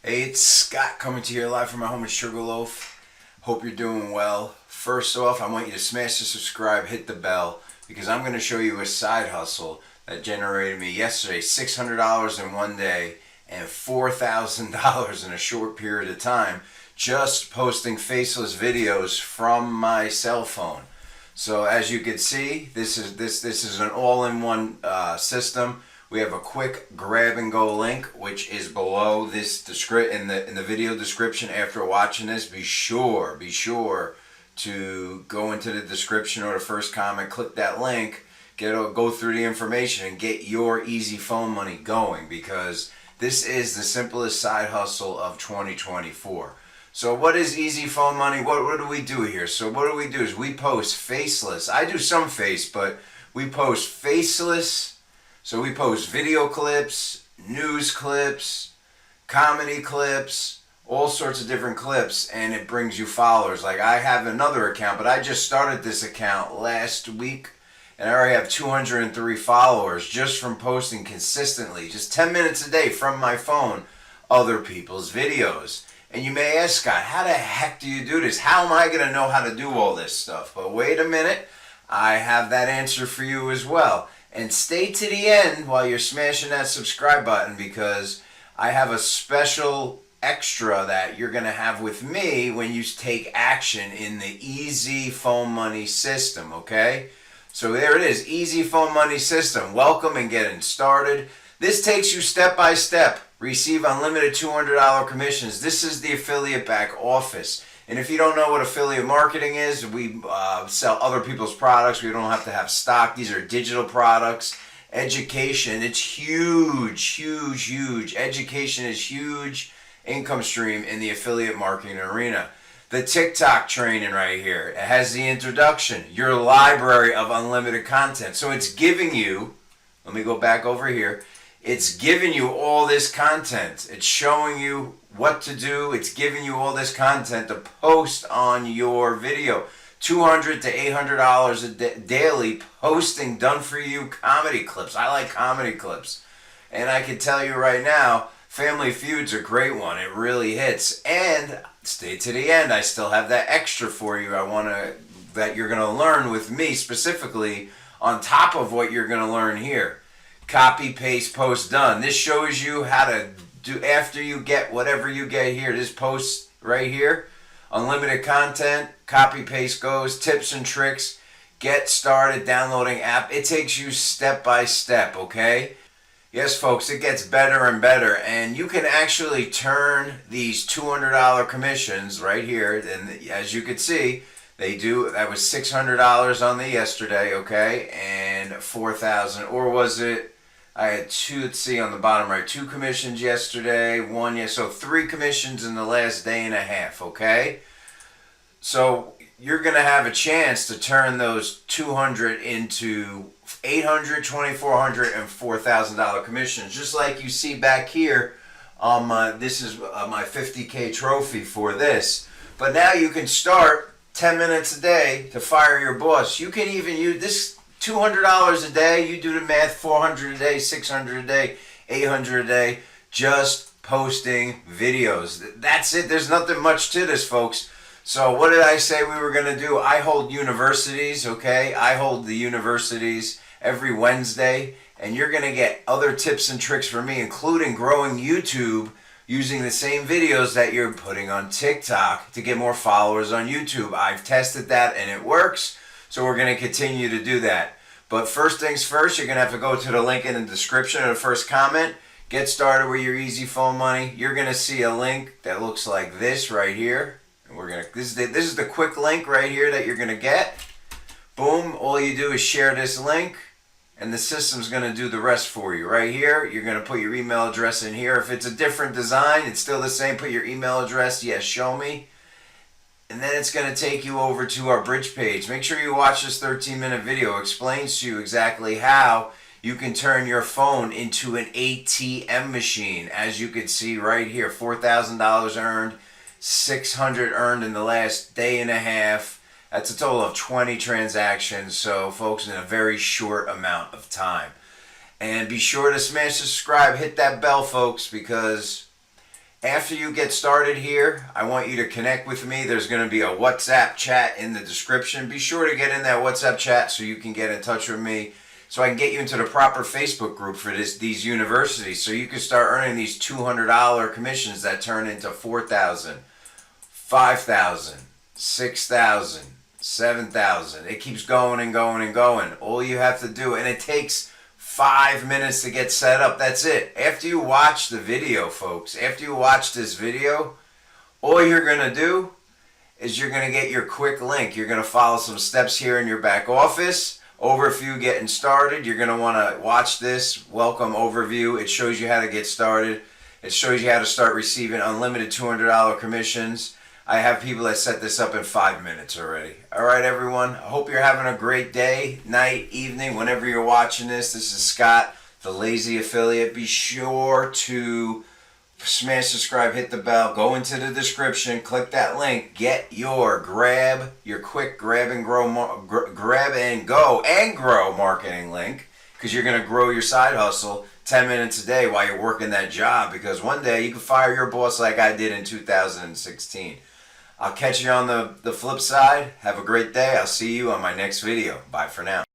Hey, it's Scott coming to you live from my home in Sugarloaf. Hope you're doing well. First off, I want you to smash the subscribe, hit the bell, because I'm going to show you a side hustle that generated me yesterday $600 in one day and $4,000 in a short period of time just posting faceless videos from my cell phone. So as you can see, this is an all-in-one system. We have a quick grab and go link, which is below this in the video description. After watching this, be sure to go into the description or the first comment, click that link, go through the information and get your easy phone money going, because this is the simplest side hustle of 2024. So what is easy phone money? What do we do here? So what do we do is we post faceless. I do some face, but we post faceless. So we post video clips, news clips, comedy clips, all sorts of different clips, and it brings you followers. Like, I have another account, but I just started this account last week, and I already have 203 followers just from posting consistently, just 10 minutes a day from my phone, other people's videos. And you may ask, Scott, how the heck do you do this? How am I going to know how to do all this stuff? But wait a minute, I have that answer for you as well. And stay to the end while you're smashing that subscribe button, because I have a special extra that you're going to have with me when you take action in the Easy Phone Money system, okay? So there it is, Easy Phone Money system. Welcome and getting started. This takes you step by step. Receive unlimited $200 commissions. This is the affiliate back office. And if you don't know what affiliate marketing is, we sell other people's products. We don't have to have stock. These are digital products. Education, it's huge. Education is huge income stream in the affiliate marketing arena. The TikTok training right here, it has the introduction, your library of unlimited content. So it's giving you, let me go back over here, it's giving you all this content. It's showing you what to do. It's giving you all this content to post on your video. $200 to $800 daily posting, done for you comedy clips. I like comedy clips. And I can tell you right now, Family Feud's a great one. It really hits. And stay to the end. I still have that extra for you. That you're going to learn with me specifically on top of what you're going to learn here. Copy, paste, post, done. This shows you how to do after you get whatever you get here. This post right here, unlimited content, copy, paste goes, tips and tricks, get started downloading app. It takes you step by step, okay? Yes, folks, it gets better and better, and you can actually turn these $200 commissions right here, and as you can see, they do, that was $600 on the yesterday, okay, and $4,000, or was it, I had two, let's see on the bottom right, 2 commissions yesterday, 1, so 3 commissions in the last day and a half, okay? So you're going to have a chance to turn those 200 into 800, 2,400, and $4,000 commissions, just like you see back here. This is my 50K trophy for this. But now you can start 10 minutes a day to fire your boss. You can even use this $200 a day. You do the math, 400 a day, 600 a day, 800 a day, just posting videos. That's it. There's nothing much to this, folks. So what did I say we were going to do? I hold universities, okay? I hold the universities every Wednesday, and you're going to get other tips and tricks from me, including growing YouTube using the same videos that you're putting on TikTok to get more followers on YouTube. I've tested that and it works, so we're going to continue to do that. But first things first, you're going to have to go to the link in the description or the first comment. Get started with your Easy Phone Money. You're going to see a link that looks like this right here. And we're gonna. This is the quick link right here that you're going to get. Boom. All you do is share this link, and the system's going to do the rest for you. Right here, you're going to put your email address in here. If it's a different design, it's still the same. Put your email address. Yes, show me. And then it's going to take you over to our bridge page. Make sure you watch this 13-minute video. It explains to you exactly how you can turn your phone into an ATM machine. As you can see right here, $4,000 earned, $600 earned in the last day and a half. That's a total of 20 transactions. So, folks, in a very short amount of time. And be sure to smash the subscribe, hit that bell, folks, because After you get started here, I want you to connect with me. There's going to be a WhatsApp chat in the description. Be sure to get in that WhatsApp chat so you can get in touch with me, so I can get you into the proper Facebook group for these universities, so you can start earning these $200 commissions that turn into $4,000, $5,000, $6,000, $7,000. It keeps going and going and going. All you have to do, and it takes 5 minutes to get set up. That's it. After you watch the video, folks, after you watch this video, all you're going to do is you're going to get your quick link. You're going to follow some steps here in your back office. Overview getting started. You're going to want to watch this welcome overview. It shows you how to get started. It shows you how to start receiving unlimited $200 commissions. I have people that set this up in 5 minutes already. All right, everyone. I hope you're having a great day, night, evening, whenever you're watching this. This is Scott, the Lazy Affiliate. Be sure to smash subscribe, hit the bell, go into the description, click that link, get your quick grab and go and grow marketing link, because you're going to grow your side hustle 10 minutes a day while you're working that job, because one day you can fire your boss like I did in 2016. I'll catch you on the flip side. Have a great day. I'll see you on my next video. Bye for now.